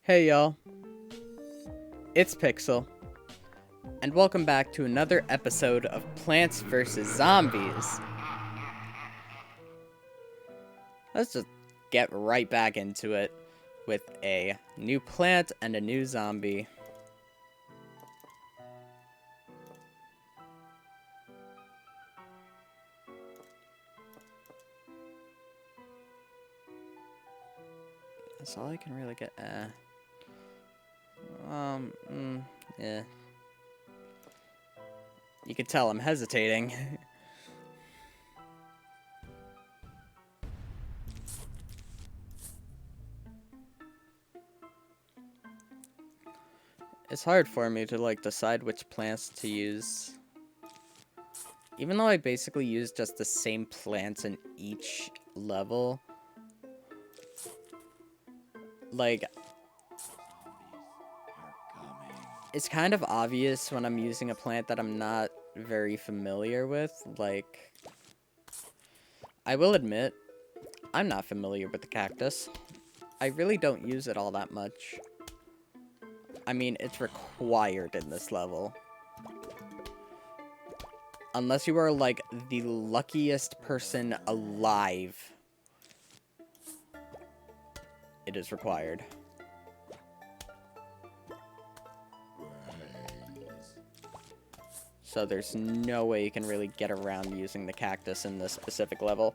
Hey y'all, it's Pixel, and welcome back to another episode of Plants vs. Zombies. Let's just get right back into it with a new plant and a new zombie. That's all I can really get. Yeah. You can tell I'm hesitating. It's hard for me to decide which plants to use. Even though I basically use just the same plants in each level. Like, it's kind of obvious when I'm using a plant that I'm not very familiar with. Like, I will admit, I'm not familiar with the cactus. I really don't use it all that much. I mean, it's required in this level. Unless you are, like, the luckiest person alive, it is required. So there's no way you can really get around using the cactus in this specific level.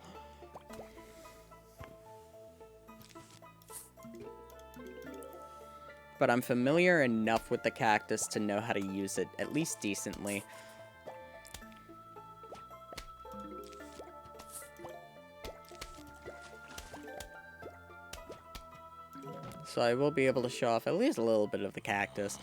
But I'm familiar enough with the cactus to know how to use it, at least decently. So I will be able to show off at least a little bit of the cactus.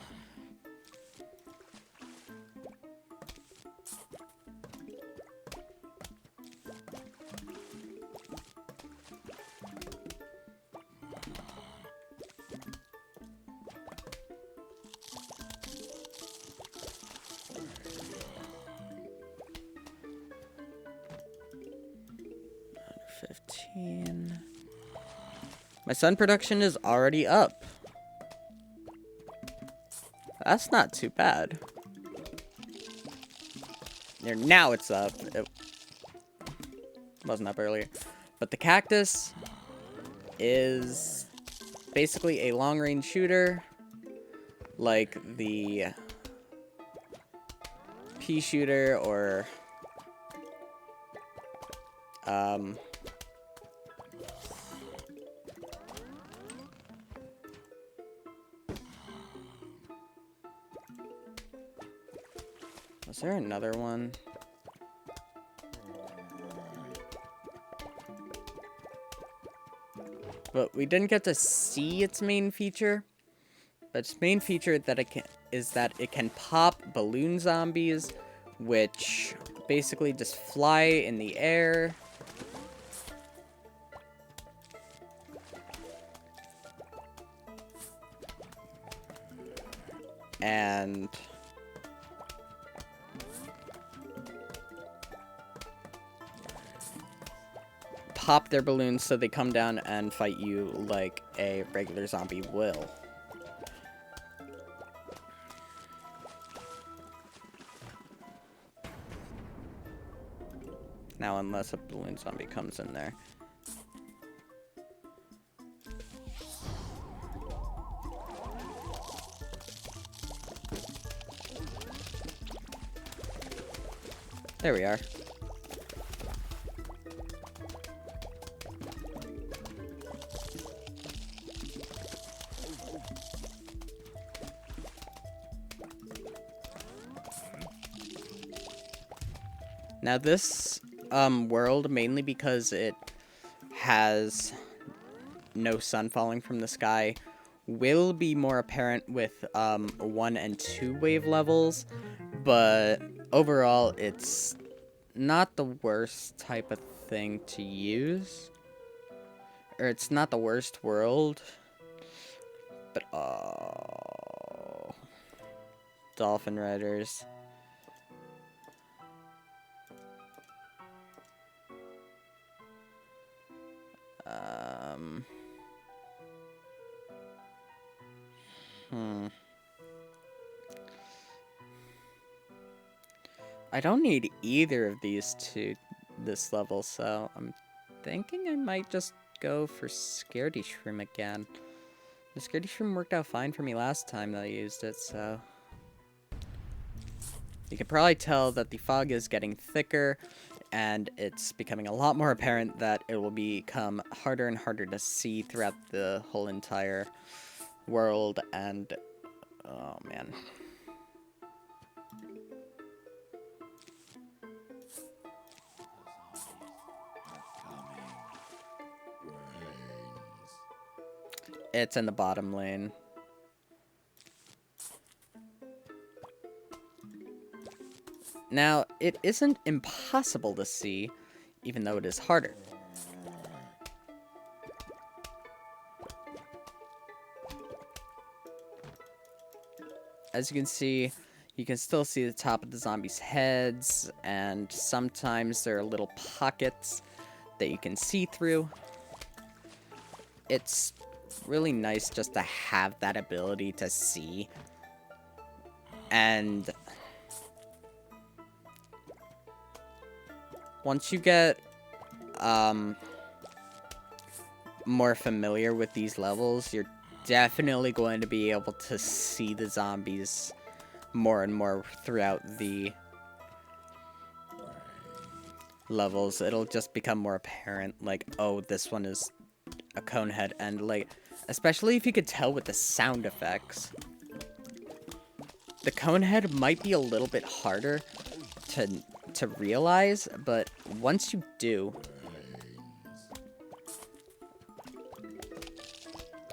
My sun production is already up. That's not too bad. Now it's up. It wasn't up earlier. But the cactus is basically a long-range shooter, like the pea shooter or was there another one? But we didn't get to see its main feature. But its main feature is that it can pop balloon zombies, which basically just fly in the air. And pop their balloons so they come down and fight you like a regular zombie will. Now, unless a balloon zombie comes in there. There we are. Now this world, mainly because it has no sun falling from the sky, will be more apparent with 1 and 2 wave levels, but overall it's not the worst type of thing to use. Or it's not the worst world. But oh, dolphin riders. I don't need either of these to this level, so I'm thinking I might just go for Scaredy Shroom again. The Scaredy Shroom worked out fine for me last time that I used it, so... You can probably tell that the fog is getting thicker, and it's becoming a lot more apparent that it will become harder and harder to see throughout the whole entire world, and... Oh, man. It's in the bottom lane. Now, it isn't impossible to see, even though it is harder. As you can still see the top of the zombies' heads, and sometimes there are little pockets that you can see through. It's really nice just to have that ability to see. And once you get more familiar with these levels, you're definitely going to be able to see the zombies more and more throughout the levels. It'll just become more apparent, like, oh, this one is a cone head, and like, especially if you could tell with the sound effects. The cone head might be a little bit harder to realize, but once you do,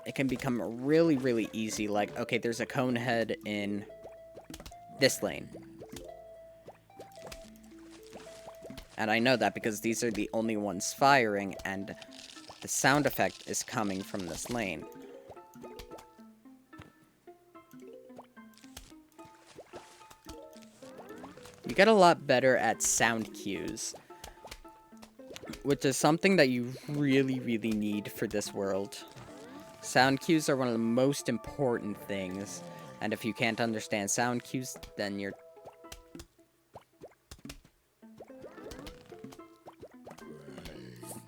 it can become really, really easy. Like, okay, there's a cone head in this lane. And I know that because these are the only ones firing, and the sound effect is coming from this lane. You get a lot better at sound cues, which is something that you really, really need for this world. Sound cues are one of the most important things, and if you can't understand sound cues, then you're...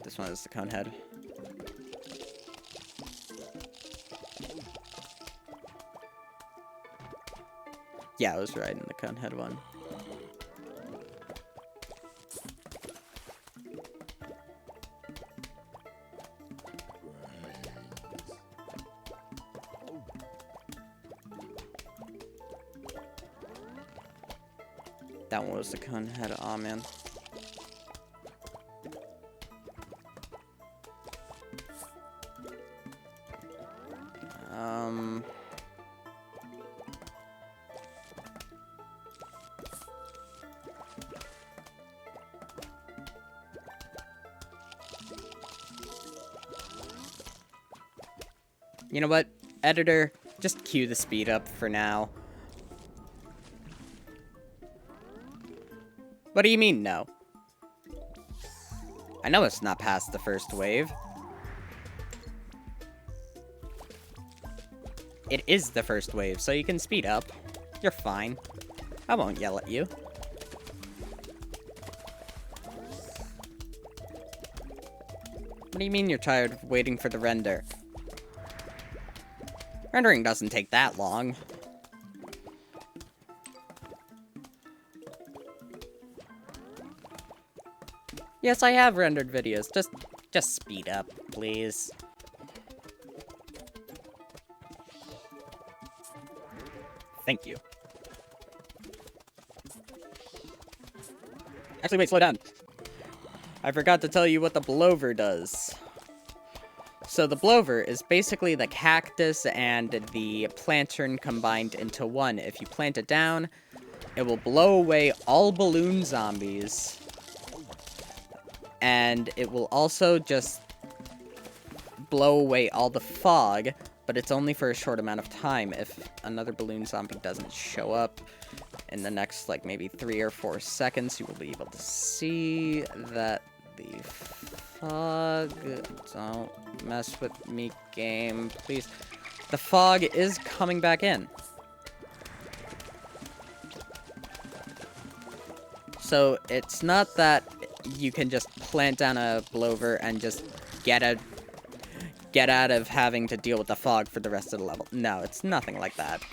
This one is the cone head. Yeah, I was right in the cone head one. That one was the cone head. Aw, man. You know what? Editor, just cue the speed up for now. What do you mean, no? I know it's not past the first wave. It is the first wave, so you can speed up. You're fine. I won't yell at you. What do you mean you're tired of waiting for the render? Rendering doesn't take that long. Yes, I have rendered videos. Just speed up, please. Thank you. Actually, wait, slow down. I forgot to tell you what the blower does. So the blower is basically the cactus and the plantain combined into one. If you plant it down, it will blow away all balloon zombies. And it will also just blow away all the fog, but it's only for a short amount of time. If another balloon zombie doesn't show up in the next, like, maybe 3 or 4 seconds, you will be able to see that the fog... Don't mess with me, game, please. the fog is coming back in. So it's not that you can just plant down a blover and just get out of having to deal with the fog for the rest of the level. No, it's nothing like that.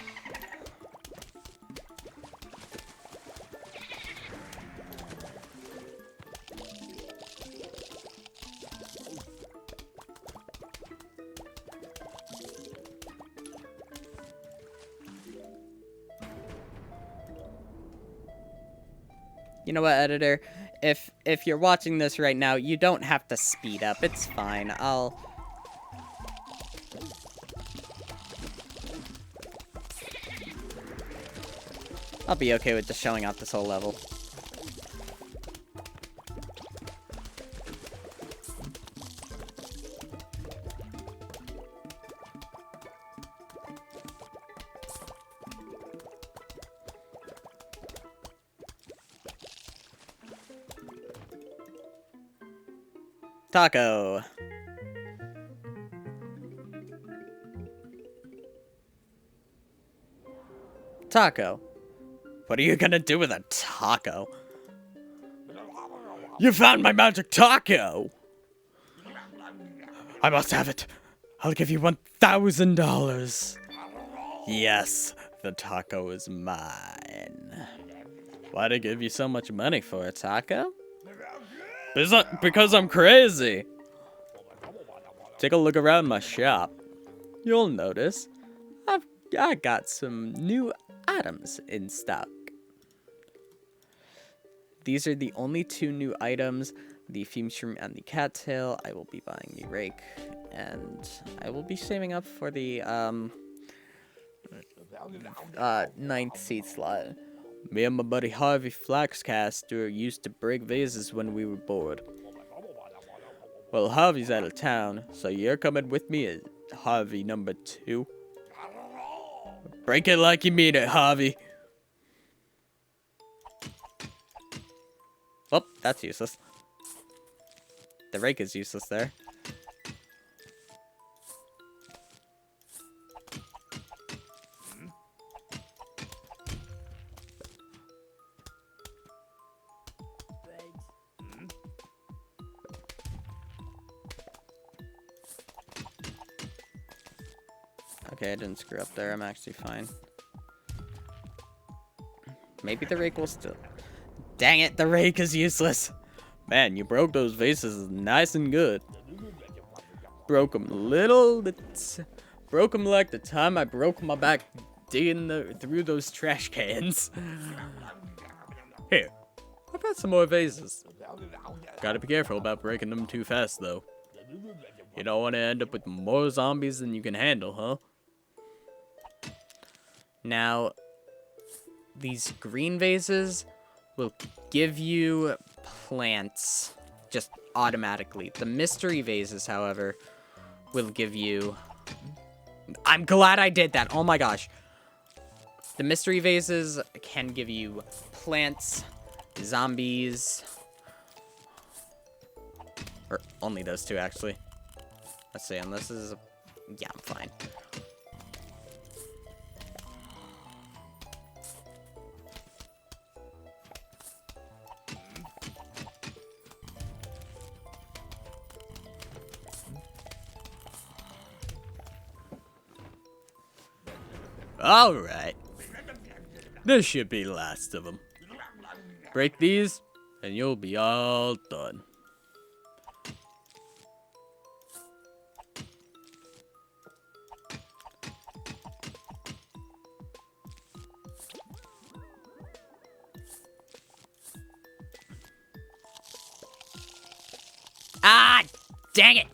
You know what, editor? If you're watching this right now, you don't have to speed up. It's fine. I'll be okay with just showing out this whole level. Taco. Taco. What are you gonna do with a taco? You found my magic taco! I must have it. I'll give you $1,000. Yes, the taco is mine. Why'd I give you so much money for a taco? Because I'm crazy. Take a look around my shop. You'll notice I got some new items in stock. These are the only two new items, the fume shroom and the cattail. I will be buying the rake, and I will be saving up for the 9th seed slot. Me and my buddy Harvey Flaxcaster used to break vases when we were bored. Well, Harvey's out of town, so you're coming with me as Harvey number 2. Break it like you mean it, Harvey. Oh, that's useless. The rake is useless there. Okay, I didn't screw up there. I'm actually fine. Maybe the rake will still... Dang it, the rake is useless. Man, you broke those vases nice and good. Broke them broke them like the time I broke my back digging through those trash cans. Here, I've got some more vases. Gotta be careful about breaking them too fast, though. You don't want to end up with more zombies than you can handle, huh? Now, these green vases will give you plants just automatically. The mystery vases, however, will give you... I'm glad I did that. Oh my gosh. The mystery vases can give you plants, zombies, or only those two, actually. Let's see, and this is... Yeah, I'm fine. Alright. This should be the last of them. Break these, and you'll be all done. Ah! Dang it!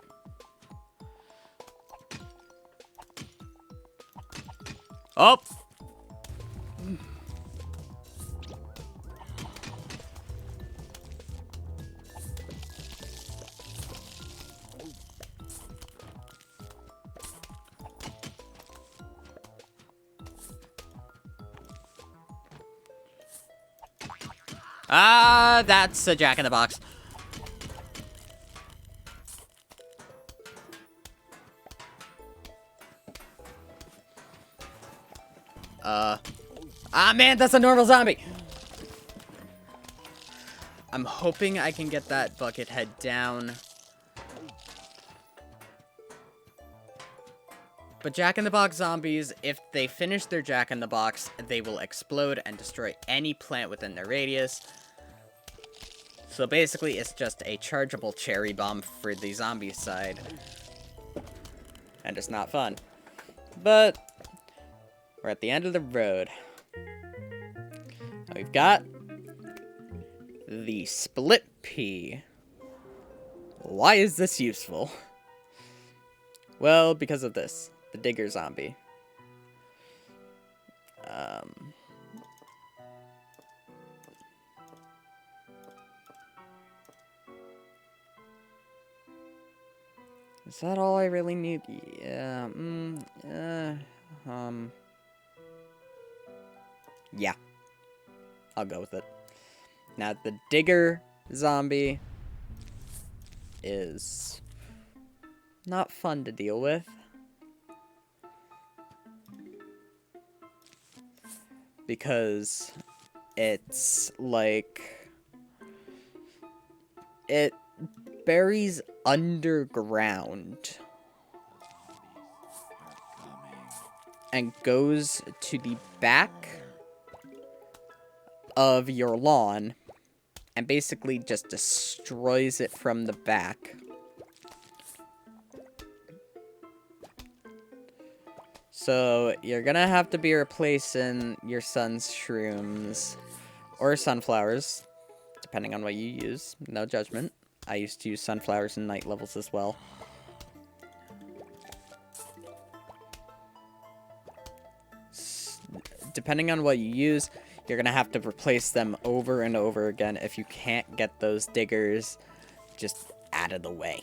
Oh! Ah, that's a jack-in-the-box. Ah, man, that's a normal zombie! I'm hoping I can get that bucket head down. But Jack-in-the-Box zombies, if they finish their Jack-in-the-Box, they will explode and destroy any plant within their radius. So basically, it's just a chargeable cherry bomb for the zombie side. And it's not fun. But we're at the end of the road. We've got the split pea. Why is this useful? Well, because of this. The digger zombie. Is that all I really need? Yeah. Yeah. I'll go with it. Now, the digger zombie is not fun to deal with. Because it's like... it buries underground and goes to the back of your lawn and basically just destroys it from the back. So you're gonna have to be replacing your son's shrooms or sunflowers, depending on what you use. No judgment. I used to use sunflowers in night levels as well. Depending on what you use, you're gonna have to replace them over and over again. If you can't get those diggers just out of the way.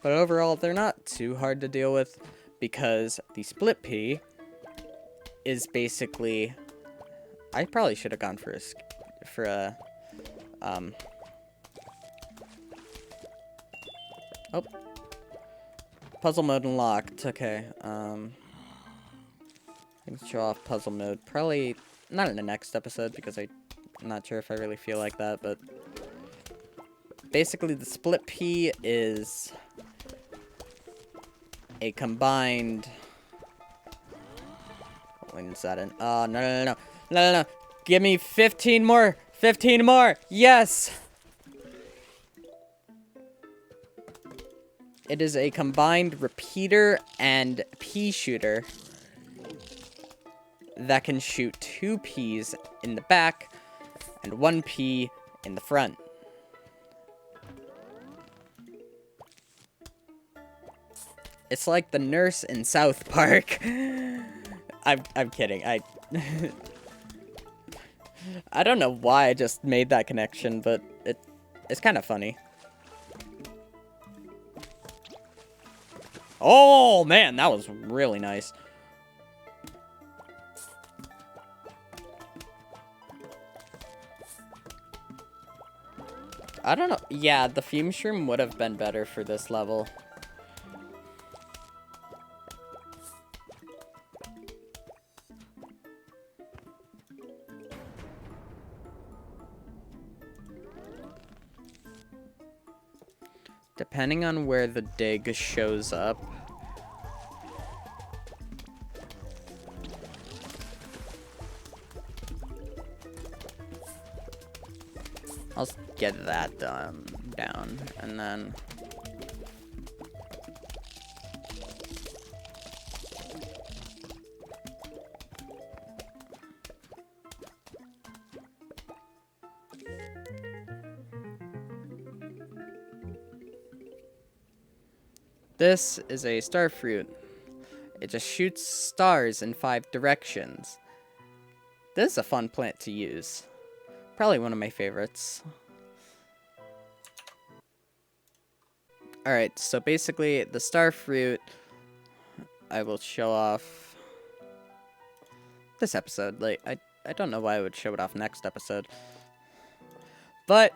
But overall, they're not too hard to deal with because the split pea is basically... I probably should have gone for a oh. Puzzle mode unlocked. Okay. Show off puzzle mode. Probably not in the next episode because I'm not sure if I really feel like that, but basically the split pea is a combined... when is that in? Oh, no. Give me 15 more. 15 more. Yes. It is a combined repeater and pea shooter that can shoot 2 peas in the back and 1 pea in the front. It's like the nurse in South Park. I'm kidding. I don't know why I just made that connection, but it's kind of funny. Oh man, that was really nice. I don't know. Yeah, the fume shroom would have been better for this level. Depending on where the dig shows up, I'll get that down, and then this is a star fruit. It just shoots stars in 5 directions. This is a fun plant to use. Probably one of my favorites. Alright, so basically the star fruit I will show off this episode. Like, I don't know why I would show it off next episode. But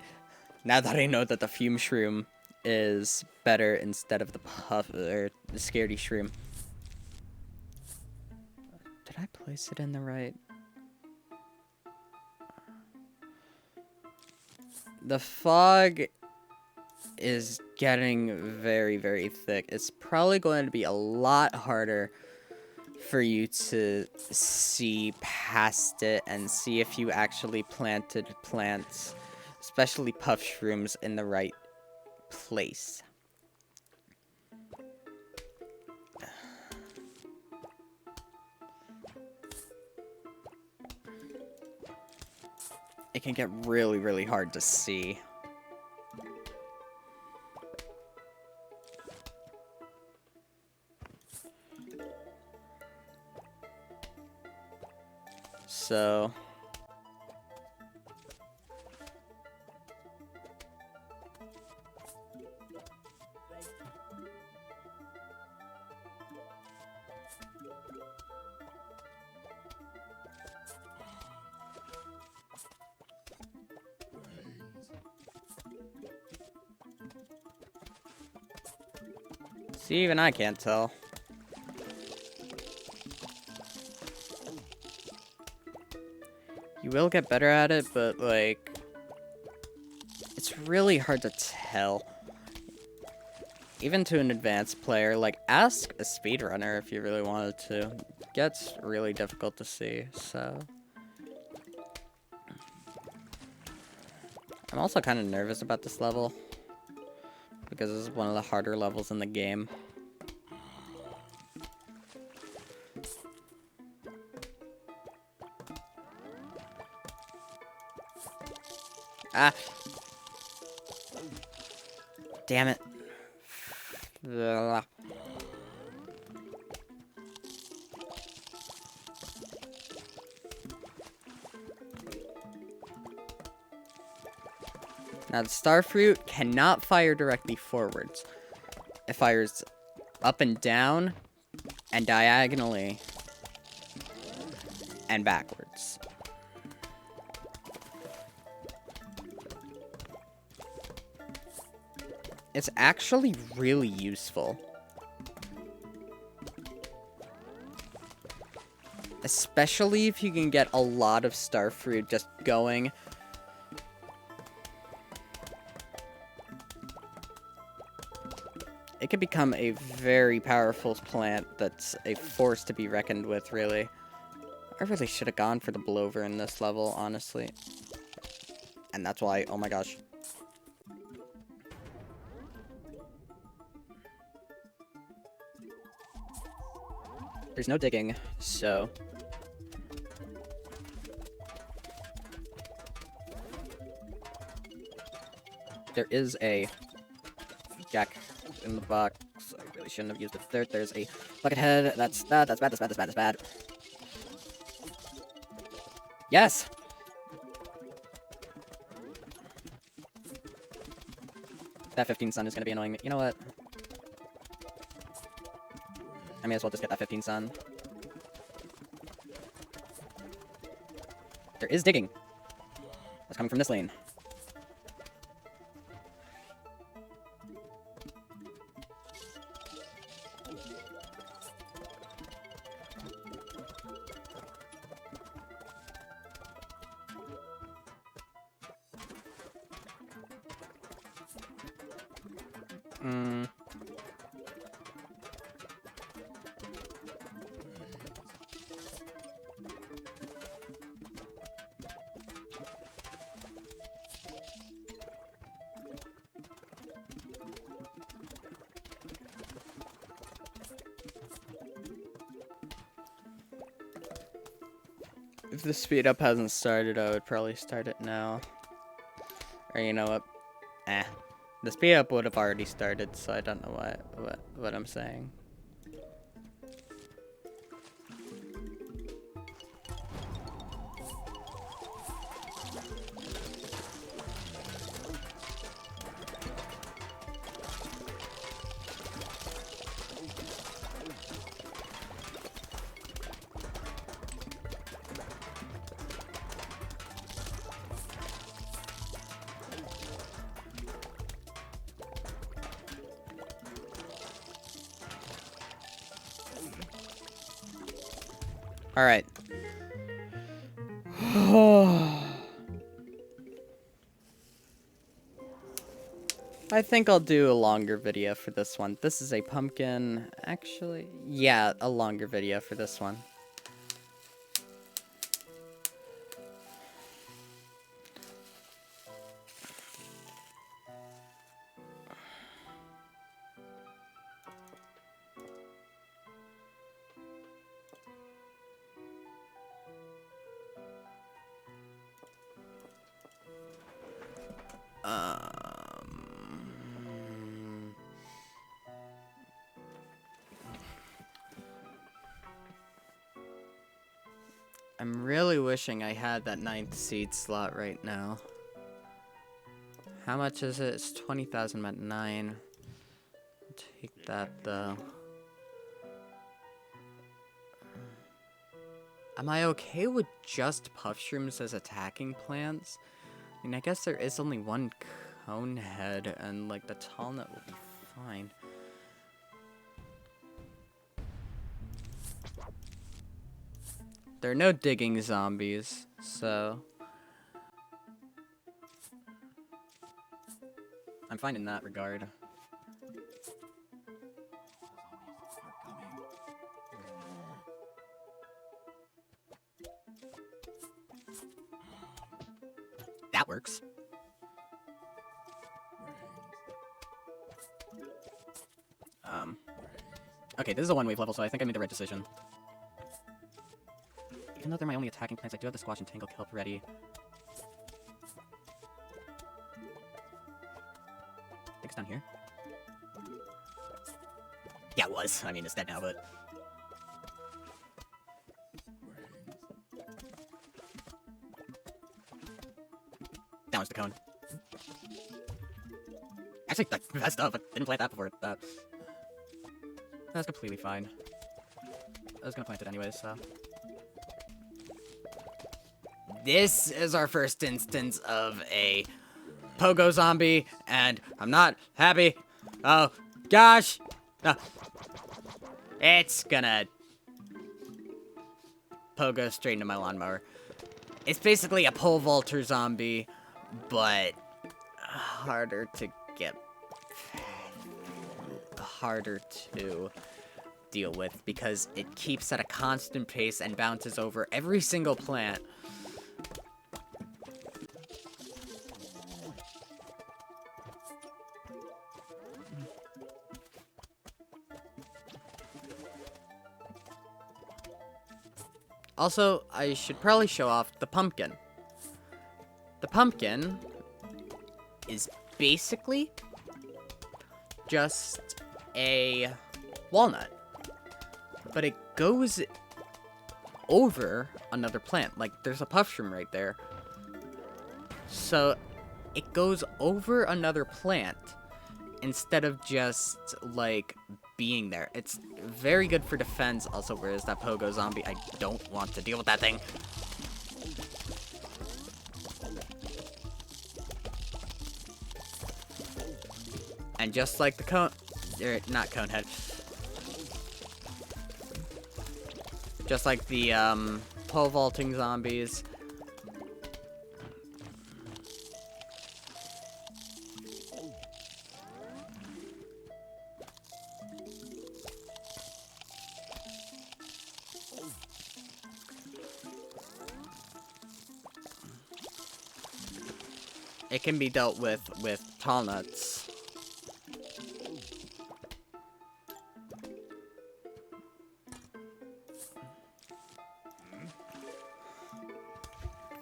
now that I know that the fume shroom is better instead of the puff or the scaredy shroom. Did I place it in the right? The fog is getting very, very thick. It's probably going to be a lot harder for you to see past it and see if you actually planted plants, especially puff shrooms, in the right place. It can get really, really hard to see. So see, even I can't tell. You will get better at it, but, like, it's really hard to tell. Even to an advanced player, like, ask a speedrunner if you really wanted to. It gets really difficult to see, so. I'm also kind of nervous about this level, because this is one of the harder levels in the game. Ah! Damn it. Ugh. Now the starfruit cannot fire directly forwards. It fires up and down, and diagonally, and backwards. It's actually really useful. Especially if you can get a lot of starfruit just going. It can become a very powerful plant that's a force to be reckoned with, really. I really should have gone for the blower in this level, honestly. And that's why, oh my gosh. There's no digging, so... There is a jack in the box. I really shouldn't have used it. There's a bucket head. That's bad, that's bad, that's bad, that's bad, that's bad. Yes! That 15 sun is gonna be annoying me. You know what? I may as well just get that 15 sun. There is digging. That's coming from this lane. If the speed up hasn't started, I would probably start it now. Or you know what? The speed up would have already started, so I don't know what I'm saying. Alright. I think I'll do a longer video for this one. This is a pumpkin. Actually, yeah, a longer video for this one. I'm really wishing I had that 9th seed slot right now. How much is it? It's 20,000 at 9. I'll take that though. Am I okay with just puff shrooms as attacking plants? I mean, I guess there is only one cone head, and like the tall nut will be fine. There are no digging zombies, so I'm fine in that regard. That works. Okay, this is a one-wave level, so I think I made the right decision. Even though they're my only attacking plants, I do have the Squash and Tangle Kelp ready. I think it's down here. Yeah, it was. I mean, it's dead now, but... That was the cone. Actually, that's messed up. I didn't plant that before. That's completely fine. I was gonna plant it anyways, so... This is our first instance of a pogo zombie, and I'm not happy. Oh, gosh! It's gonna pogo straight into my lawnmower. It's basically a pole vaulter zombie, but harder to get... harder to deal with because it keeps at a constant pace and bounces over every single plant. Also, I should probably show off the pumpkin. The pumpkin is basically just a walnut, but it goes over another plant. Like, there's a puff shroom right there. So, it goes over another plant instead of just, like, being there. It's very good for defense. Also, where is that pogo zombie? I don't want to deal with that thing. And just like the cone... not conehead. Just like the, pole vaulting zombies. It can be dealt with tall nuts.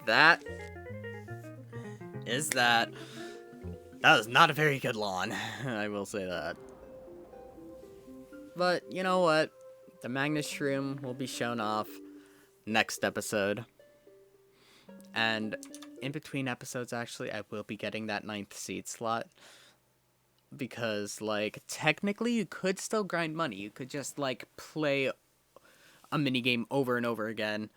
That is that. That was not a very good lawn, I will say that. But you know what? The Magnus Shroom will be shown off next episode. And in between episodes, actually, I will be getting that 9th seed slot. Because, like, technically you could still grind money. You could just, like, play a minigame over and over again.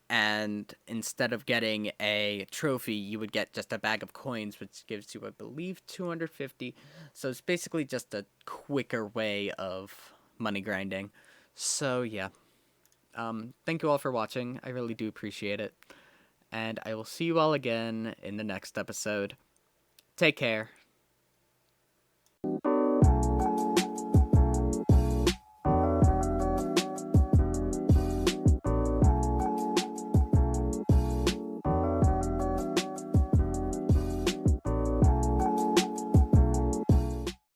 And instead of getting a trophy, you would get just a bag of coins, which gives you, I believe, 250. So it's basically just a quicker way of money grinding. So, yeah. Thank you all for watching. I really do appreciate it. And I will see you all again in the next episode. Take care.